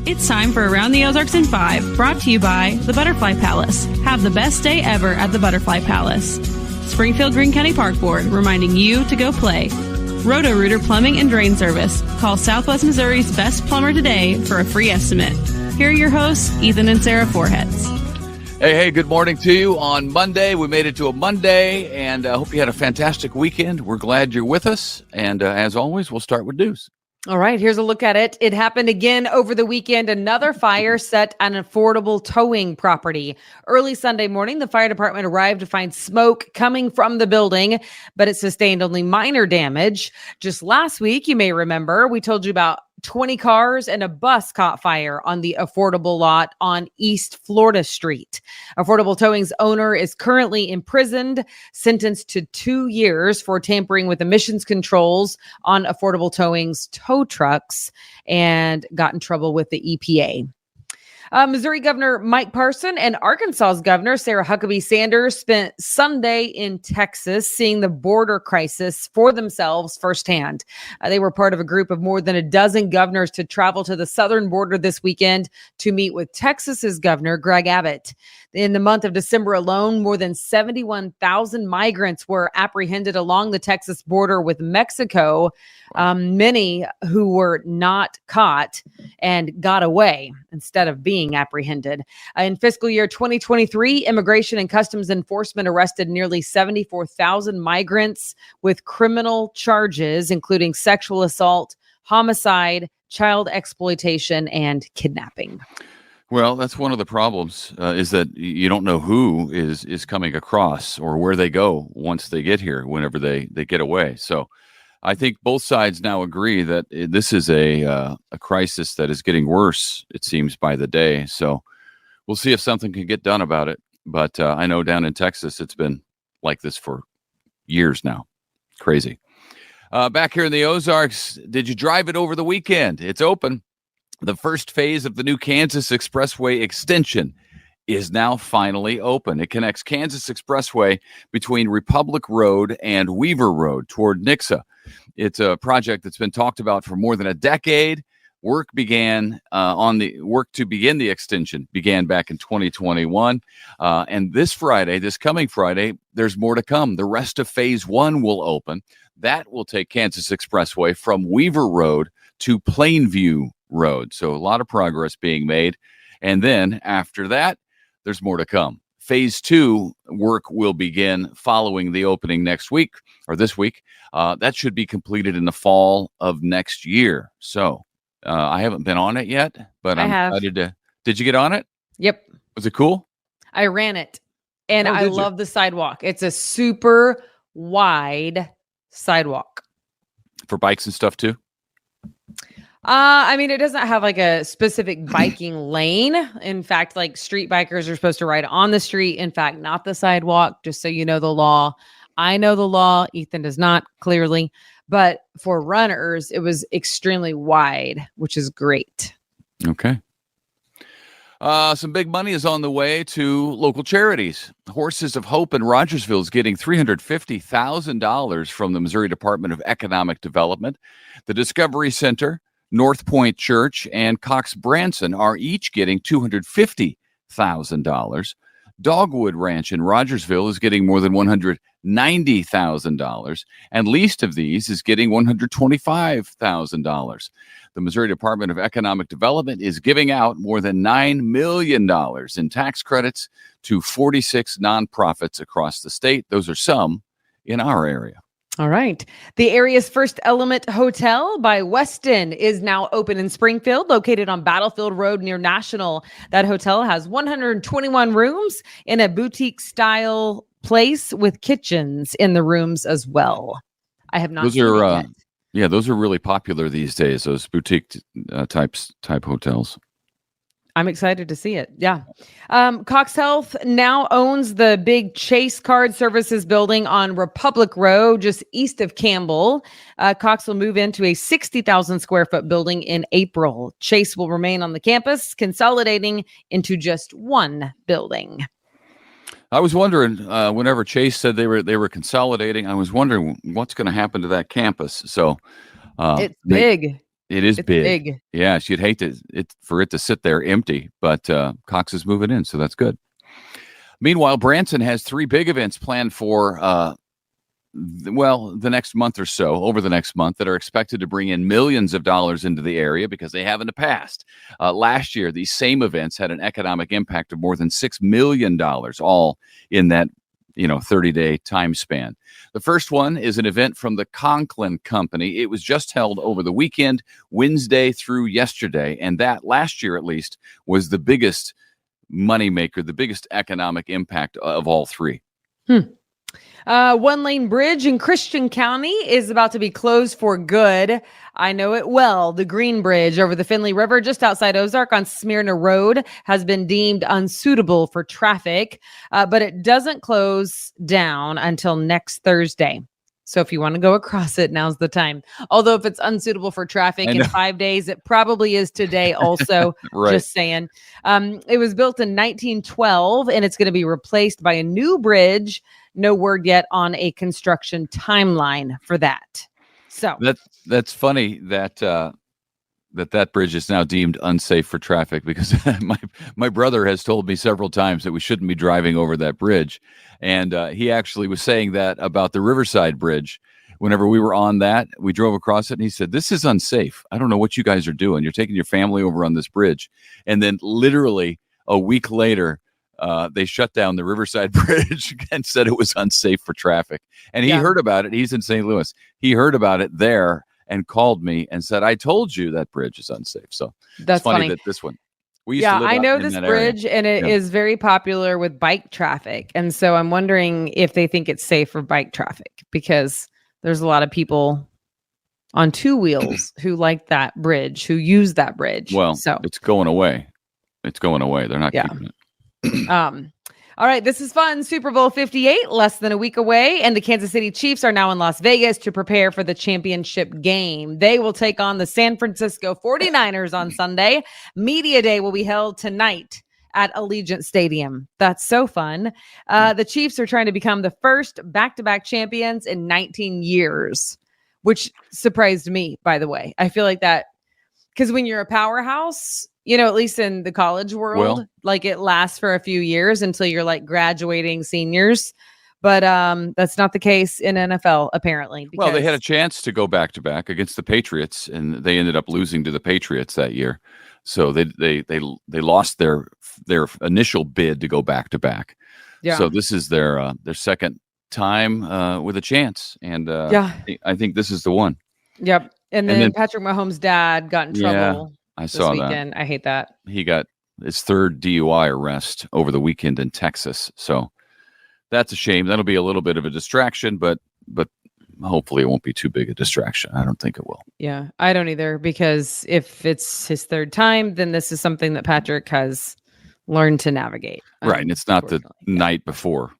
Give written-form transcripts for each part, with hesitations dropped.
It's time for Around the Ozarks in 5, brought to you by the Butterfly Palace. Have the best day ever at the Butterfly Palace. Springfield Greene County Park Board, reminding you to go play. Roto-Rooter Plumbing and Drain Service. Call Southwest Missouri's best plumber today for a free estimate. Here are your hosts, Ethan and Sarah Foreheads. Hey, good morning to you on Monday. We made it to a Monday, and I hope you had a fantastic weekend. We're glad you're with us, and as always, we'll start with news. All right, here's a look at it. It happened again over the weekend. Another fire set an affordable towing property. Early Sunday morning, the fire department arrived to find smoke coming from the building, but it sustained only minor damage. Just last week, you may remember, we told you about 20 cars and a bus caught fire on the affordable lot on East Florida Street. Affordable Towing's owner is currently imprisoned, sentenced to 2 years for tampering with emissions controls on Affordable Towing's tow trucks, and got in trouble with the EPA. Missouri Governor Mike Parson and Arkansas's Governor Sarah Huckabee Sanders spent Sunday in Texas seeing the border crisis for themselves firsthand. They were part of a group of more than a dozen governors to travel to the southern border this weekend to meet with Texas's Governor Greg Abbott. In the month of December alone, more than 71,000 migrants were apprehended along the Texas border with Mexico, many who were not caught and got away instead of being apprehended. In fiscal year 2023, Immigration and Customs Enforcement arrested nearly 74,000 migrants with criminal charges, including sexual assault, homicide, child exploitation, and kidnapping. Well, that's one of the problems, is that you don't know who is coming across or where they go once they get here, whenever they get away. So I think both sides now agree that this is a crisis that is getting worse, it seems, by the day. So we'll see if something can get done about it. But I know down in Texas, it's been like this for years now. Crazy. Back here in the Ozarks, did you drive it over the weekend? It's open. The first phase of the new Kansas Expressway extension is now finally open. It connects Kansas Expressway between Republic Road and Weaver Road toward Nixa. It's a project that's been talked about for more than a decade. Work to begin the extension began back in 2021. And this coming Friday, there's more to come. The rest of phase 1 will open. That will take Kansas Expressway from Weaver Road to Plainview Road. So a lot of progress being made. And then after that, there's more to come. Phase 2 work will begin following the opening this week. That should be completed in the fall of next year. So I haven't been on it yet, but I'm excited to. Did you get on it? Yep. Was it cool? I ran it, and I love the sidewalk. It's a super wide sidewalk. For bikes and stuff too? I mean, it doesn't have like a specific biking lane. In fact, like street bikers are supposed to ride on the street. In fact, not the sidewalk, just so you know the law. I know the law. Ethan does not, clearly. But for runners, it was extremely wide, which is great. Okay. Some big money is on the way to local charities. Horses of Hope in Rogersville is getting $350,000 from the Missouri Department of Economic Development. The Discovery Center, North Point Church, and Cox Branson are each getting $250,000. Dogwood Ranch in Rogersville is getting more than $190,000, and least of these is getting $125,000. The Missouri Department of Economic Development is giving out more than $9 million in tax credits to 46 nonprofits across the state. Those are some in our area. All right. The area's first Element Hotel by Westin is now open in Springfield, located on Battlefield Road near National. That hotel has 121 rooms in a boutique-style place with kitchens in the rooms as well. I have not seen it yet. Yeah, those are really popular these days, those boutique type hotels. I'm excited to see it. Yeah. Cox Health now owns the big Chase Card Services building on Republic Road, just east of Campbell. Cox will move into a 60,000 square foot building in April. Chase will remain on the campus, consolidating into just one building. I was wondering, whenever Chase said they were consolidating, I was wondering what's going to happen to that campus. So it's big. It is It's big. big. Yeah, she'd hate for it to sit there empty, but Cox is moving in, so that's good. Meanwhile, Branson has 3 big events planned for the next month or so, over the next month, that are expected to bring in millions of dollars into the area because they have in the past. Last year, these same events had an economic impact of more than $6 million, all in that 30-day time span. The first one is an event from the Conklin Company. It was just held over the weekend, Wednesday through yesterday, and that, last year at least, was the biggest moneymaker, the biggest economic impact of all 3. One-lane bridge in Christian County is about to be closed for good. I know it well. The Green Bridge over the Finley River just outside Ozark on Smyrna Road has been deemed unsuitable for traffic, but it doesn't close down until next Thursday. So if you want to go across it, now's the time. Although if it's unsuitable for traffic in 5 days, it probably is today also. Right. Just saying. It was built in 1912, and it's going to be replaced by a new bridge. No word yet on a construction timeline for that. So that's funny that that bridge is now deemed unsafe for traffic, because my brother has told me several times that we shouldn't be driving over that bridge, and he actually was saying that about the Riverside Bridge. Whenever we were on that, we drove across it, and he said, "This is unsafe. I don't know what you guys are doing. You're taking your family over on this bridge." And then literally a week later, they shut down the Riverside Bridge and said it was unsafe for traffic. And he heard about it. He's in St. Louis. He heard about it there and called me and said, "I told you that bridge is unsafe." So that's it's funny that this one. We used to live I know in this that bridge, area. and it is very popular with bike traffic. And so I'm wondering if they think it's safe for bike traffic, because there's a lot of people on 2 wheels who like that bridge, who use that bridge. Well, so it's going away. It's going away. They're not keeping it. All right, this is fun. Super Bowl 58, less than a week away, and the Kansas City Chiefs are now in Las Vegas to prepare for the championship game. They will take on the San Francisco 49ers on Sunday. Media Day will be held tonight at Allegiant Stadium. That's so fun. The Chiefs are trying to become the first back-to-back champions in 19 years, which surprised me, by the way. I feel like that, because when you're a powerhouse, at least in the college world, like it lasts for a few years until you're like graduating seniors. But that's not the case in NFL, apparently. Well, they had a chance to go back-to-back against the Patriots, and they ended up losing to the Patriots that year. So they lost their initial bid to go back-to-back. Yeah. So this is their second time with a chance, and I think this is the one. Yep. And then Patrick Mahomes' dad got in trouble. I saw weekend. that. I hate that. He got his 3rd DUI arrest over the weekend in Texas. So that's a shame. That'll be a little bit of a distraction, but hopefully it won't be too big a distraction. I don't think it will. Yeah, I don't either, because if it's his 3rd time, then this is something that Patrick has learned to navigate. Right. And it's not the night before.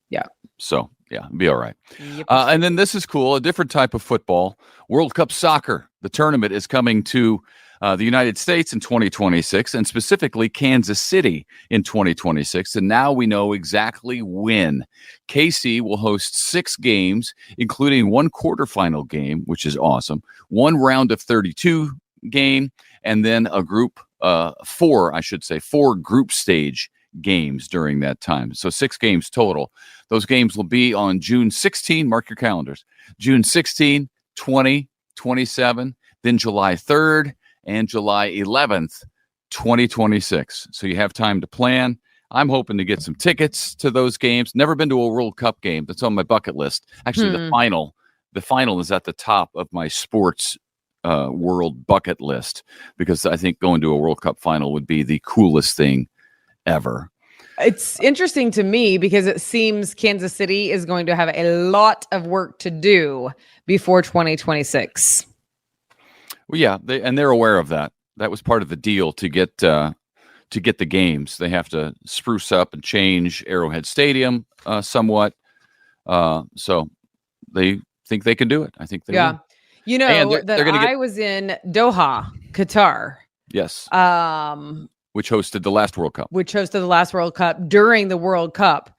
Yeah. So yeah, be all right. Yep. And then this is cool. A different type of football. World Cup Soccer. The tournament is coming to the United States in 2026, and specifically Kansas City in 2026. And now we know exactly when. KC will host 6 games, including 1 quarterfinal game, which is awesome, 1 round of 32 game, and then a group 4 group stage games during that time. So 6 games total. Those games will be on June 16. Mark your calendars. June 16, 20, 27, then July 3rd and July 11th, 2026. So you have time to plan. I'm hoping to get some tickets to those games. Never been to a World Cup game. That's on my bucket list. Actually, the final is at the top of my sports world bucket list, because I think going to a World Cup final would be the coolest thing ever. It's interesting to me because it seems Kansas City is going to have a lot of work to do before 2026. Well, yeah, they're aware of that. That was part of the deal to get the games. They have to spruce up and change Arrowhead Stadium somewhat. So they think they can do it. I think they will. I was in Doha, Qatar. Yes. Which hosted the last World Cup. During the World Cup.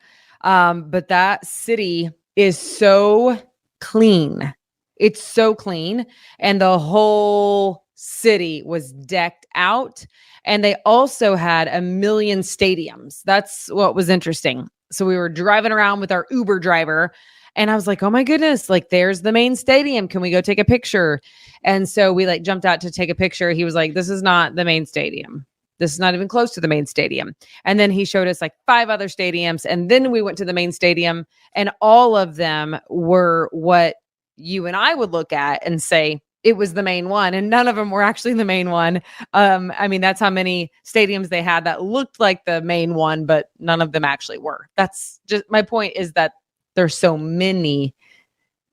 But that city is so clean. It's so clean. And the whole City was decked out, and they also had 1 million stadiums. That's what was interesting. So we were driving around with our Uber driver, and I was like, oh my goodness, like there's the main stadium. Can we go take a picture? And so we like jumped out to take a picture. He was like, this is not the main stadium. This is not even close to the main stadium. And then he showed us like 5 other stadiums. And then we went to the main stadium, and all of them were what you and I would look at and say, it was the main one, and none of them were actually the main one. I mean, that's how many stadiums they had that looked like the main one, but none of them actually were. That's just my point, is that there's so many,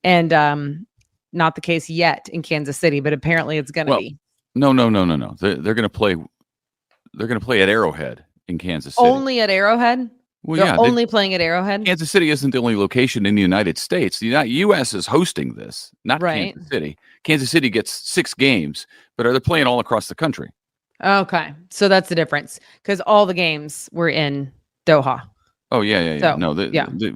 and not the case yet in Kansas City, but apparently it's going to be. No. They're going to play. They're going to play at Arrowhead in Kansas City. Only at Arrowhead? Well, They're only playing at Arrowhead? Kansas City isn't the only location in the United States. The U.S. is hosting this, not Kansas City. Kansas City gets 6 games, but they're playing all across the country. Okay. So that's the difference, because all the games were in Doha. Oh, yeah. So, no,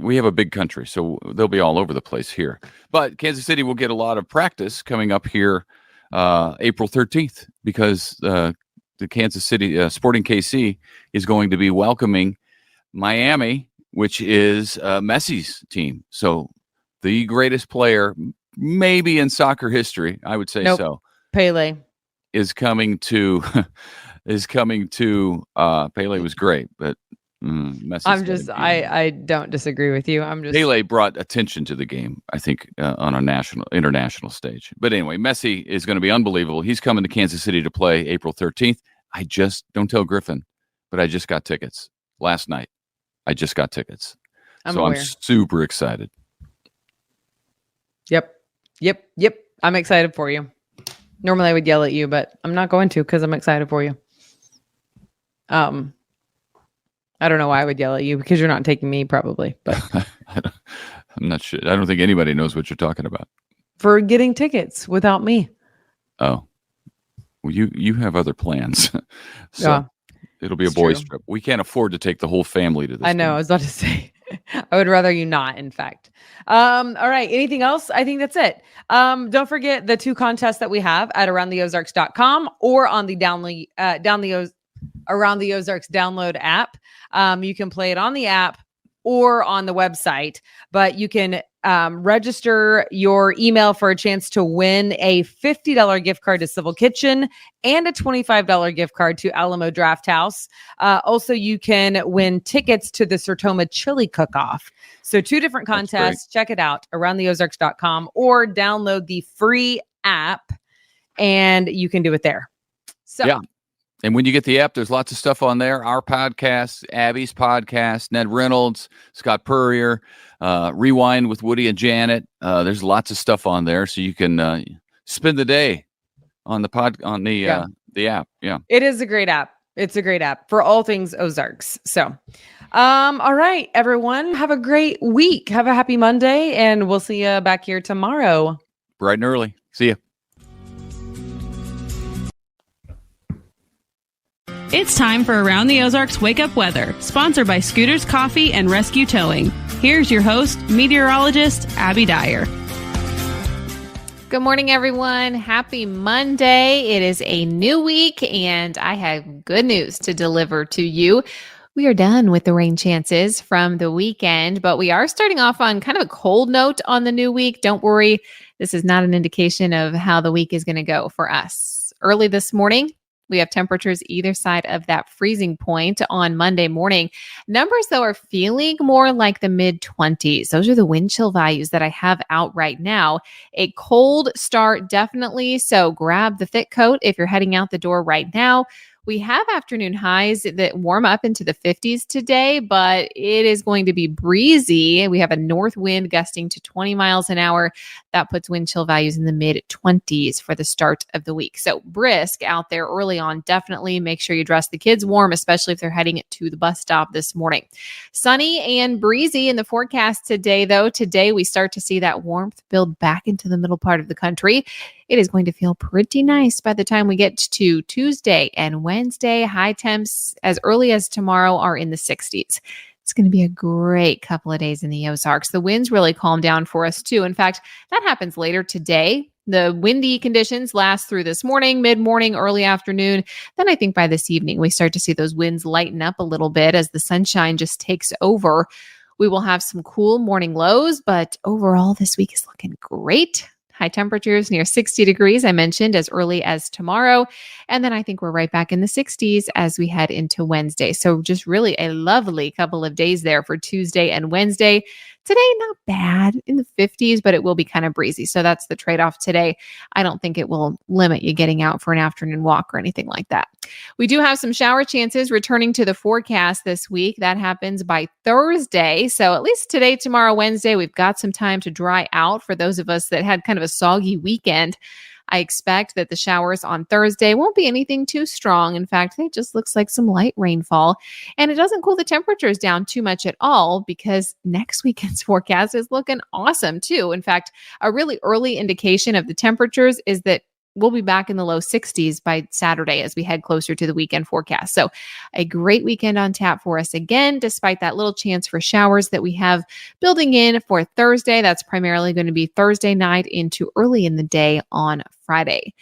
we have a big country, so they'll be all over the place here. But Kansas City will get a lot of practice coming up here April 13th, because the Kansas City Sporting KC is going to be welcoming Miami, which is Messi's team. So the greatest player maybe in soccer history, I would say. So Pele is coming to Pele was great, but Messi's I don't disagree with you. Pele brought attention to the game, I think, on a international stage. But anyway, Messi is going to be unbelievable. He's coming to Kansas City to play April 13th. Don't tell Griffin, but I just got tickets last night. I just got tickets. I'm super excited. Yep. I'm excited for you. Normally I would yell at you, but I'm not going to, because I'm excited for you. I don't know why I would yell at you, because you're not taking me probably, but I'm not sure. I don't think anybody knows what you're talking about. For getting tickets without me. Oh, well, you have other plans. So it'll be a boys' trip. We can't afford to take the whole family to this. I know. game. I was about to say, I would rather you not, in fact. All right. Anything else? I think that's it. Don't forget the 2 contests that we have at aroundtheozarks.com or on the Around the Ozarks download app. You can play it on the app or on the website, but you can register your email for a chance to win a $50 gift card to Civil Kitchen and a $25 gift card to Alamo Draft House. Also, you can win tickets to the Sertoma Chili Cook-Off. So 2 different contests. Check it out, aroundtheozarks.com, or download the free app, and you can do it there. So yeah. And when you get the app, there's lots of stuff on there. Our podcast, Abby's podcast, Ned Reynolds, Scott Purrier, Rewind with Woody and Janet. There's lots of stuff on there, so you can spend the day on the app. Yeah, it is a great app. It's a great app for all things Ozarks. So, all right, everyone, have a great week. Have a happy Monday, and we'll see you back here tomorrow. Bright and early. See ya. It's time for Around the Ozarks Wake Up Weather, sponsored by Scooters Coffee and Rescue Towing. Here's your host, meteorologist Abby Dyer. Good morning, everyone. Happy Monday. It is a new week, and I have good news to deliver to you. We are done with the rain chances from the weekend, but we are starting off on kind of a cold note on the new week. Don't worry. This is not an indication of how the week is going to go for us. Early this morning, we have temperatures either side of that freezing point on Monday morning. Numbers, though, are feeling more like the mid-20s. Those are the wind chill values that I have out right now. A cold start, definitely. So grab the thick coat if you're heading out the door right now. We have afternoon highs that warm up into the 50s today, but it is going to be breezy. We have a north wind gusting to 20 miles an hour. That puts wind chill values in the mid-20s for the start of the week. So brisk out there early on. Definitely make sure you dress the kids warm, especially if they're heading to the bus stop this morning. Sunny and breezy in the forecast today, though. Today we start to see that warmth build back into the middle part of the country. It is going to feel pretty nice by the time we get to Tuesday and Wednesday. High temps as early as tomorrow are in the 60s. It's going to be a great couple of days in the Ozarks. The winds really calm down for us too. In fact, that happens later today. The windy conditions last through this morning, mid-morning, early afternoon. Then I think by this evening, we start to see those winds lighten up a little bit as the sunshine just takes over. We will have some cool morning lows, but overall this week is looking great. High temperatures near 60 degrees, I mentioned, as early as tomorrow. And then I think we're right back in the 60s as we head into Wednesday. So just really a lovely couple of days there for Tuesday and Wednesday. Today, not bad in the 50s, but it will be kind of breezy. So that's the trade-off today. I don't think it will limit you getting out for an afternoon walk or anything like that. We do have some shower chances returning to the forecast this week. That happens by Thursday. So at least today, tomorrow, Wednesday, we've got some time to dry out for those of us that had kind of a soggy weekend. I expect that the showers on Thursday won't be anything too strong. In fact, it just looks like some light rainfall. And it doesn't cool the temperatures down too much at all because next weekend's forecast is looking awesome too. In fact, a really early indication of the temperatures is that we'll be back in the low 60s by Saturday as we head closer to the weekend forecast. So a great weekend on tap for us again, despite that little chance for showers that we have building in for Thursday. That's primarily going to be Thursday night into early in the day on Friday.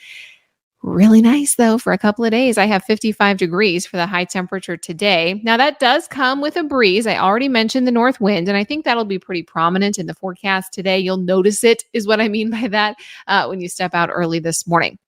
Really nice though for a couple of days. I have 55 degrees for the high temperature today. Now that does come with a breeze. I already mentioned the north wind, and I think that'll be pretty prominent in the forecast today. You'll notice it is what I mean by that when you step out early this morning.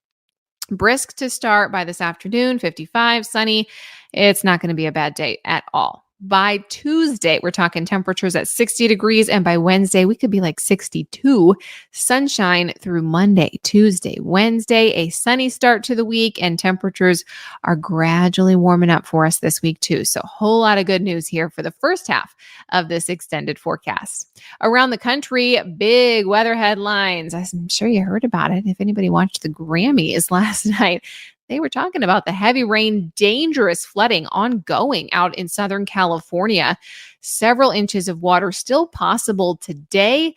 Brisk to start by this afternoon, 55, sunny. It's not going to be a bad day at all. By Tuesday, we're talking temperatures at 60 degrees, and by Wednesday, we could be like 62. Sunshine through Monday, Tuesday, Wednesday, a sunny start to the week, and temperatures are gradually warming up for us this week too. So a whole lot of good news here for the first half of this extended forecast. Around the country, big weather headlines. I'm sure you heard about it if anybody watched the Grammys last night. They were talking about the heavy rain, dangerous flooding ongoing out in Southern California. Several inches of water still possible today.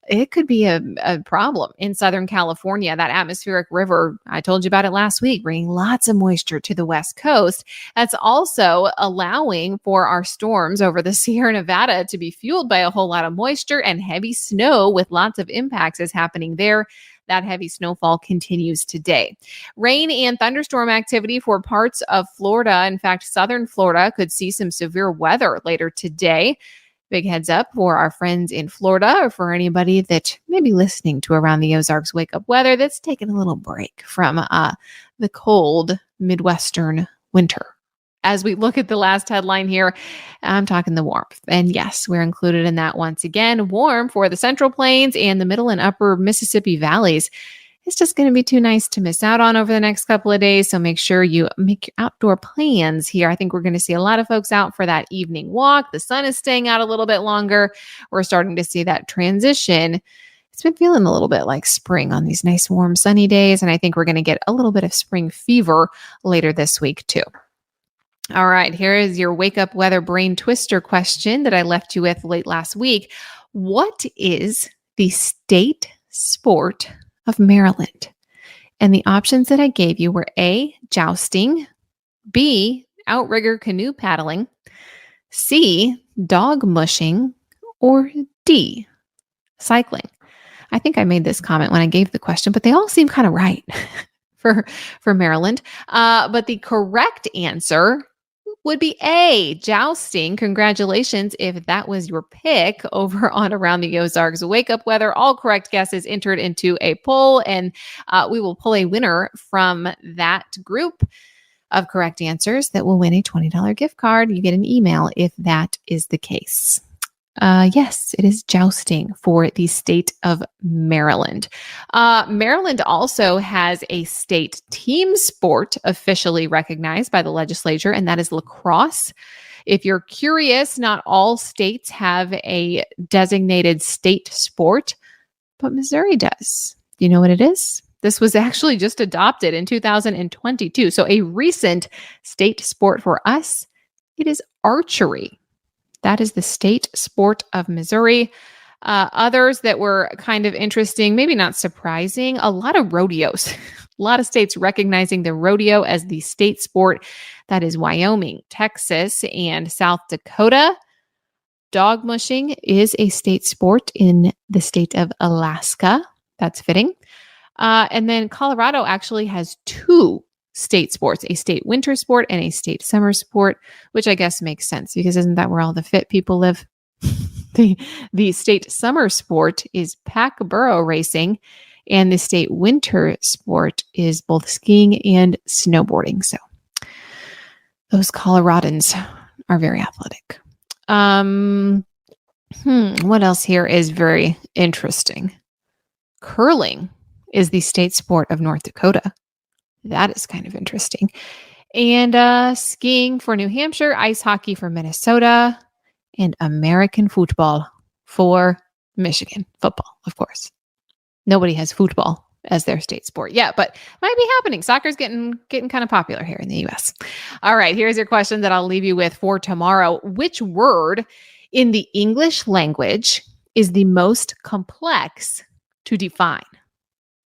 It could be a problem in Southern California. That atmospheric river, I told you about it last week, bringing lots of moisture to the West Coast. That's also allowing for our storms over the Sierra Nevada to be fueled by a whole lot of moisture, and heavy snow with lots of impacts is happening there. That heavy snowfall continues today. Rain and thunderstorm activity for parts of Florida. In fact, southern Florida could see some severe weather later today. Big heads up for our friends in Florida, or for anybody that may be listening to Around the Ozarks Wake Up Weather that's taking a little break from the cold Midwestern winter. As we look at the last headline here, I'm talking the warmth. And yes, we're included in that once again. Warm for the Central Plains and the middle and upper Mississippi valleys. It's just going to be too nice to miss out on over the next couple of days. So make sure you make your outdoor plans here. I think we're going to see a lot of folks out for that evening walk. The sun is staying out a little bit longer. We're starting to see that transition. It's been feeling a little bit like spring on these nice, warm, sunny days. And I think we're going to get a little bit of spring fever later this week too. All right, here is your wake up weather brain twister question that I left you with late last week. What is the state sport of Maryland? And the options that I gave you were A, jousting, B, outrigger canoe paddling, C, dog mushing, or D, cycling. I think I made this comment when I gave the question, but they all seem kind of right for Maryland. But the correct answer would be A, jousting. Congratulations if that was your pick over on Around the Ozarks Wake Up Weather. All correct guesses entered into a poll, and we will pull a winner from that group of correct answers that will win a $20 gift card. You get an email if that is the case. Yes, it is jousting for the state of Maryland. Maryland also has a state team sport officially recognized by the legislature, and that is lacrosse. If you're curious, not all states have a designated state sport, but Missouri does. Do you know what it is? This was actually just adopted in 2022. So a recent state sport for us, it is archery. That is the state sport of Missouri. Others that were kind of interesting, maybe not surprising, a lot of rodeos. A lot of states recognizing the rodeo as the state sport. That is Wyoming, Texas, and South Dakota. Dog mushing is a state sport in the state of Alaska. That's fitting. And then Colorado actually has 2 state sports, a state winter sport and a state summer sport, which I guess makes sense because isn't that where all the fit people live? The state summer sport is pack burro racing, and the state winter sport is both skiing and snowboarding. So those Coloradans are very athletic. What else here is very interesting? Curling is the state sport of North Dakota. That is kind of interesting. And skiing for New Hampshire, ice hockey for Minnesota, and American football for Michigan. Football, of course. Nobody has football as their state sport yet, but might be happening. Soccer's getting kind of popular here in the U.S. All right, here's your question that I'll leave you with for tomorrow. Which word in the English language is the most complex to define?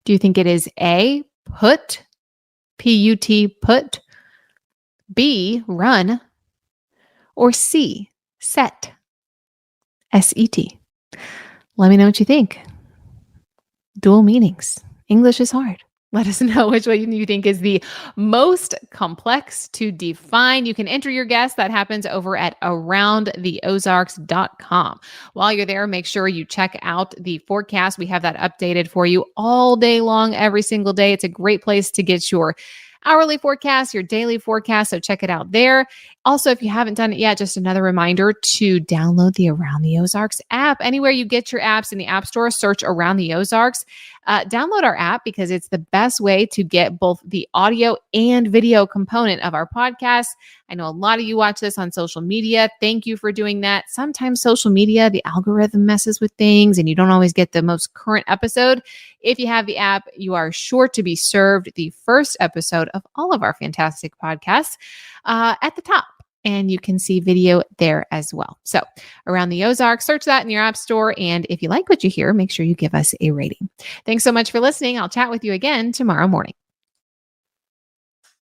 Do you think it is A, put, P-U-T, put, B, run, or C, set, S-E-T? Let me know what you think. Dual meanings. English is hard. Let us know which one you think is the most complex to define. You can enter your guess. That happens over at aroundtheozarks.com. While you're there, make sure you check out the forecast. We have that updated for you all day long, every single day. It's a great place to get your hourly forecast, your daily forecast. So check it out there. Also, if you haven't done it yet, just another reminder to download the Around the Ozarks app. Anywhere you get your apps in the App Store, search Around the Ozarks. Download our app because it's the best way to get both the audio and video component of our podcast. I know a lot of you watch this on social media. Thank you for doing that. Sometimes social media, the algorithm messes with things and you don't always get the most current episode. If you have the app, you are sure to be served the first episode of all of our fantastic podcasts at the top. And you can see video there as well. So Around the Ozarks, search that in your app store. And if you like what you hear, make sure you give us a rating. Thanks so much for listening. I'll chat with you again tomorrow morning.